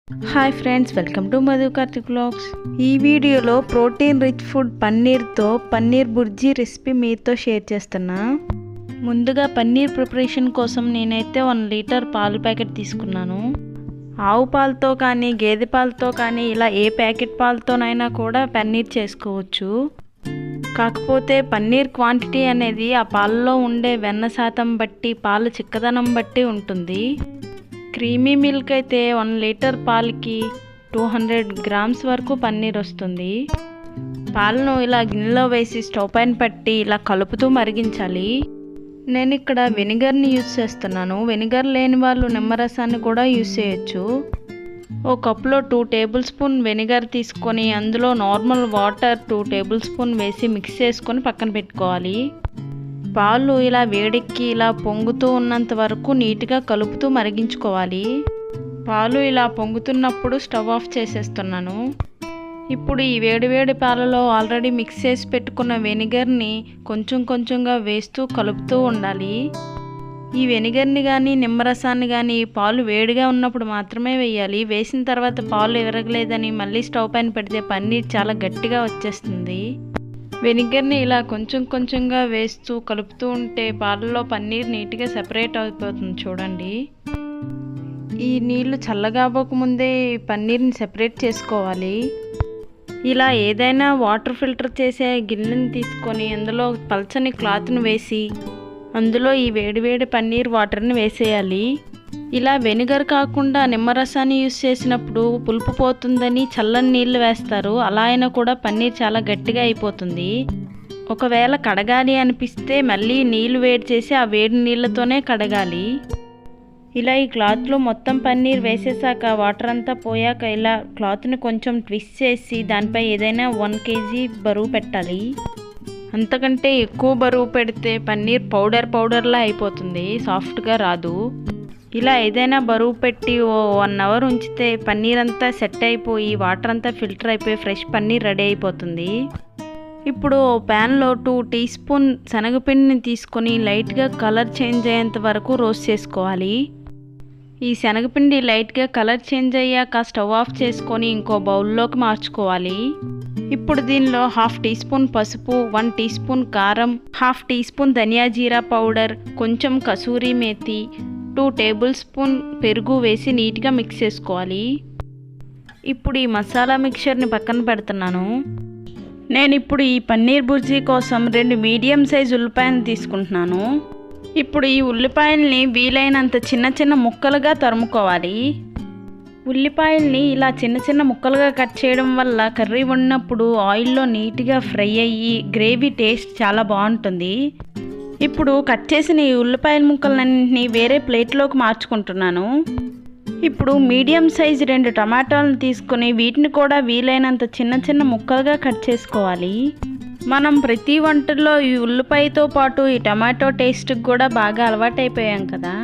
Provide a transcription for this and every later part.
Hi friends, welcome to Madhu Karthik vlogs. ఈ వీడియోలో protein rich food పన్నీర్తో పన్నీర్ బుర్జీ రెసిపీ మీతో షేర్ చేస్తున్నా. ముందుగా పన్నీర్ ప్రిపరేషన్ కోసం నేనైతే 1 లీటర్ పాలు ప్యాకెట్ తీసుకున్నాను. ఆవు పాలతో కానీ గేదె పాలతో కానీ ఇలా ఏ ప్యాకెట్ పాలతోనైనా కూడా పన్నీర్ చేసుకోవచ్చు. కాకపోతే పన్నీర్ క్వాంటిటీ అనేది ఆ పాలలో ఉండే వెన్న శాతం బట్టి, పాల చిక్కదనం బట్టి ఉంటుంది. క్రీమీ మిల్క్ అయితే 1 లీటర్ పాలకి 200 గ్రామ్స్ వరకు పన్నీర్ వస్తుంది. పాలను ఇలా గిన్నెలో వేసి స్టవ్ పైన పెట్టి ఇలా కలుపుతూ మరిగించాలి. నేను ఇక్కడ వెనిగర్ని యూజ్ చేస్తున్నాను. వెనిగర్ లేని వాళ్ళు నిమ్మరసాన్ని కూడా యూజ్ చేయొచ్చు. ఓ కప్లో 2 టేబుల్ స్పూన్ వెనిగర్ తీసుకొని అందులో నార్మల్ వాటర్ 2 టేబుల్ స్పూన్ వేసి మిక్స్ చేసుకొని పక్కన పెట్టుకోవాలి. పాలు ఇలా వేడెక్కి ఇలా పొంగుతూ ఉన్నంత వరకు నీట్గా కలుపుతూ మరిగించుకోవాలి. పాలు ఇలా పొంగుతున్నప్పుడు స్టవ్ ఆఫ్ చేసేస్తున్నాను. ఇప్పుడు ఈ వేడివేడి పాలలో ఆల్రెడీ మిక్స్ చేసి పెట్టుకున్న వెనిగర్ని కొంచెం కొంచెంగా వేస్తూ కలుపుతూ ఉండాలి. ఈ వెనిగర్ని కానీ నిమ్మరసాన్ని కానీ పాలు వేడిగా ఉన్నప్పుడు మాత్రమే వేయాలి. వేసిన తర్వాత పాలు ఎరగలేదని మళ్ళీ స్టవ్ పైన పెడితే పన్నీర్ చాలా గట్టిగా వచ్చేస్తుంది. వెనిగర్ని ఇలా కొంచెం కొంచెంగా వేస్తూ కలుపుతూ ఉంటే పాలలో పన్నీర్ నీట్గా సెపరేట్ అయిపోతుంది. చూడండి, ఈ నీళ్లు చల్లగాపోకముందే పన్నీర్ని సెపరేట్ చేసుకోవాలి. ఇలా ఏదైనా వాటర్ ఫిల్టర్ చేసే గిన్నెని తీసుకొని అందులో పల్చని క్లాత్ను వేసి అందులో ఈ వేడివేడి పన్నీర్ వాటర్ని వేసేయాలి. ఇలా వెనిగర్ కాకుండా నిమ్మరసాన్ని యూజ్ చేసినప్పుడు పులుపు పోతుందని చల్లని నీళ్ళు వేస్తారు. అలా అయినా కూడా పన్నీర్ చాలా గట్టిగా అయిపోతుంది. ఒకవేళ కడగాలి అనిపిస్తే మళ్ళీ నీళ్ళు వేడి చేసి ఆ వేడి నీళ్ళతోనే కడగాలి. ఇలా ఈ క్లాత్లో మొత్తం పన్నీర్ వేసేసాక వాటర్ అంతా పోయాక ఇలా క్లాత్ని కొంచెం ట్విస్ట్ చేసి దానిపై ఏదైనా 1 kg బరువు పెట్టాలి. అంతకంటే ఎక్కువ బరువు పెడితే పన్నీర్ పౌడర్లా అయిపోతుంది, సాఫ్ట్గా రాదు. ఇలా ఏదైనా బరువు పెట్టి 1 అవర్ ఉంచితే పన్నీర్ అంతా సెట్ అయిపోయి వాటర్ అంతా ఫిల్టర్ అయిపోయి ఫ్రెష్ పన్నీర్ రెడీ అయిపోతుంది. ఇప్పుడు ప్యాన్లో 2 టీ స్పూన్ శనగపిండిని తీసుకొని లైట్గా కలర్ చేంజ్ అయ్యేంత వరకు రోస్ట్ చేసుకోవాలి. ఈ శనగపిండి లైట్గా కలర్ చేంజ్ అయ్యాక స్టవ్ ఆఫ్ చేసుకొని ఇంకో బౌల్లోకి మార్చుకోవాలి. ఇప్పుడు దీనిలో 1/2 టీ స్పూన్ పసుపు, 1 టీ స్పూన్ కారం, 1/2 టీ స్పూన్ ధనియా జీరా పౌడర్, కొంచెం కసూరి మేతి, 2 టేబుల్ స్పూన్ పెరుగు వేసి నీట్గా మిక్స్ చేసుకోవాలి. ఇప్పుడు ఈ మసాలా మిక్చర్ని పక్కన పెడుతున్నాను. నేను ఇప్పుడు ఈ పన్నీర్ బుర్జీ కోసం 2 మీడియం సైజ్ ఉల్లిపాయలు తీసుకుంటున్నాను. ఇప్పుడు ఈ ఉల్లిపాయల్ని వీలైనంత చిన్న చిన్న ముక్కలుగా తరుముకోవాలి. ఉల్లిపాయల్ని ఇలా చిన్న చిన్న ముక్కలుగా కట్ చేయడం వల్ల కర్రీ వండినప్పుడు ఆయిల్లో నీట్గా ఫ్రై అయ్యి గ్రేవీ టేస్ట్ చాలా బాగుంటుంది. ఇప్పుడు కట్ చేసిన ఈ ఉల్లిపాయల ముక్కలన్నింటినీ వేరే ప్లేట్లోకి మార్చుకుంటున్నాను. ఇప్పుడు మీడియం సైజ్ 2 టమాటాలను తీసుకొని వీటిని కూడా వీలైనంత చిన్న చిన్న ముక్కలుగా కట్ చేసుకోవాలి. మనం ప్రతి వంటల్లో ఈ ఉల్లిపాయతో పాటు ఈ టమాటో టేస్ట్కి కూడా బాగా అలవాటైపోయాం కదా.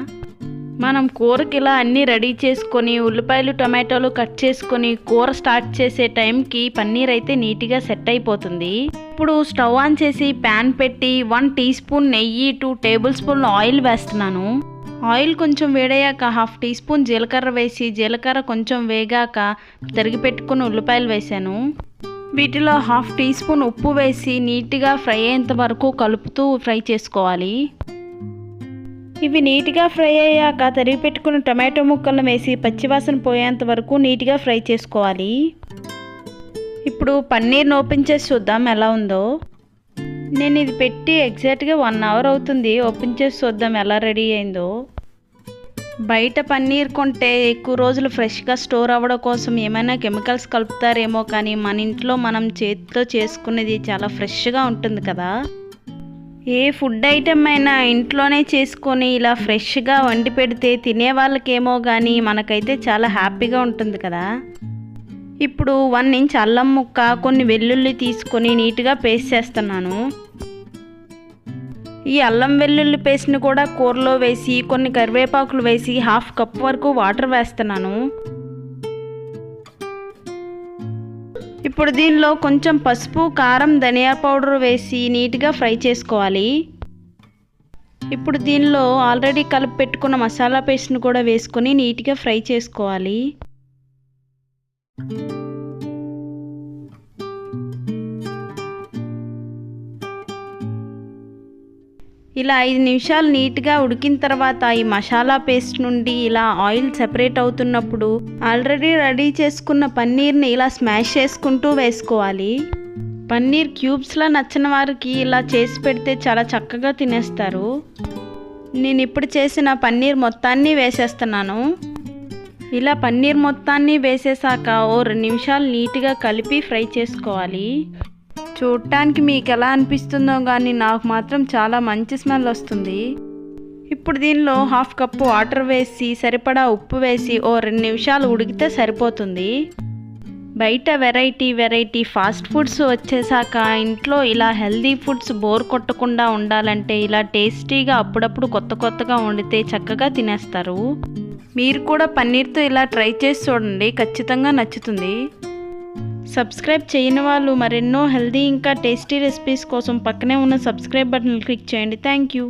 మనం కూరకి ఇలా అన్నీ రెడీ చేసుకొని ఉల్లిపాయలు టమాటోలు కట్ చేసుకొని కూర స్టార్ట్ చేసే టైంకి పన్నీర్ అయితే నీట్గా సెట్ అయిపోతుంది. ఇప్పుడు స్టవ్ ఆన్ చేసి ప్యాన్ పెట్టి 1 టీ స్పూన్ నెయ్యి, 2 టేబుల్ స్పూన్లు ఆయిల్ వేస్తున్నాను. ఆయిల్ కొంచెం వేడయ్యాక 1/2 టీ స్పూన్ జీలకర్ర వేసి జీలకర్ర కొంచెం వేగాక తరిగి పెట్టుకుని ఉల్లిపాయలు వేసాను. వీటిలో 1/2 టీ స్పూన్ ఉప్పు వేసి నీట్గా ఫ్రై అయ్యేంత వరకు కలుపుతూ ఫ్రై చేసుకోవాలి. ఇవి నీట్గా ఫ్రై అయ్యాక తరిగి పెట్టుకున్న టమాటో ముక్కలను వేసి పచ్చివాసన పోయేంత వరకు నీట్గా ఫ్రై చేసుకోవాలి. ఇప్పుడు పన్నీర్ని ఓపెన్ చేసి చూద్దాం ఎలా ఉందో. నేను ఇది పెట్టి ఎగ్జాక్ట్గా 1 అవర్ అవుతుంది. ఓపెన్ చేసి చూద్దాం ఎలా రెడీ అయిందో. బయట పన్నీర్ కొంటే ఎక్కువ రోజులు ఫ్రెష్గా స్టోర్ అవ్వడం కోసం ఏమైనా కెమికల్స్ కలుపుతారేమో, కానీ మన ఇంట్లో మనం చేతితో చేసుకునేది చాలా ఫ్రెష్గా ఉంటుంది కదా. ఏ ఫుడ్ ఐటమ్ అయినా ఇంట్లోనే చేసుకొని ఇలా ఫ్రెష్గా వండి పెడితే తినే వాళ్ళకేమో కానీ మనకైతే చాలా హ్యాపీగా ఉంటుంది కదా. ఇప్పుడు 1 ఇంచ్ అల్లం ముక్క, కొన్ని వెల్లుల్లి తీసుకొని నీట్గా పేస్ట్ చేస్తున్నాను. ఈ అల్లం వెల్లుల్లి పేస్ట్ని కూడా కూరలో వేసి కొన్ని కరివేపాకులు వేసి 1/2 కప్ వరకు వాటర్ వేస్తున్నాను. ఇప్పుడు దీనిలో కొంచెం పసుపు, కారం, ధనియా పౌడర్ వేసి నీట్గా ఫ్రై చేసుకోవాలి. ఇప్పుడు దీనిలో ఆల్రెడీ కలిపి పెట్టుకున్న మసాలా పేస్ట్ని కూడా వేసుకొని నీట్గా ఫ్రై చేసుకోవాలి. ఇలా 5 నిమిషాలు నీట్గా ఉడికిన తర్వాత ఈ మసాలా పేస్ట్ నుండి ఇలా ఆయిల్ సెపరేట్ అవుతున్నప్పుడు ఆల్రెడీ రెడీ చేసుకున్న పన్నీర్ని ఇలా స్మాష్ చేసుకుంటూ వేసుకోవాలి. పన్నీర్ క్యూబ్స్లా నచ్చిన వారికి ఇలా చేసి పెడితే చాలా చక్కగా తినేస్తారు. నేను ఇప్పుడు చేసిన పన్నీర్ మొత్తాన్ని వేసేస్తున్నాను. ఇలా పన్నీర్ మొత్తాన్ని వేసేసాక ఓ 2 నిమిషాలు నీట్గా కలిపి ఫ్రై చేసుకోవాలి. చూడటానికి మీకు ఎలా అనిపిస్తుందో కానీ నాకు మాత్రం చాలా మంచి స్మెల్ వస్తుంది. ఇప్పుడు దీనిలో 1/2 కప్పు వాటర్ వేసి సరిపడా ఉప్పు వేసి ఓ 2 నిమిషాలు ఉడికితే సరిపోతుంది. బయట వెరైటీ ఫాస్ట్ ఫుడ్స్ వచ్చేసాక ఇంట్లో ఇలా హెల్దీ ఫుడ్స్ బోర్ కొట్టకుండా ఉండాలంటే ఇలా టేస్టీగా అప్పుడప్పుడు కొత్తగా వండితే చక్కగా తినేస్తారు. మీరు కూడా పన్నీర్తో ఇలా ట్రై చేసి చూడండి, ఖచ్చితంగా నచ్చుతుంది. సబ్స్క్రైబ్ చేయని వాళ్ళు మరెన్నో హెల్దీ ఇంకా టేస్టీ రెసిపీస్ కోసం పక్కనే ఉన్న సబ్స్క్రైబ్ బటన్ క్లిక్ చేయండి. Thank you.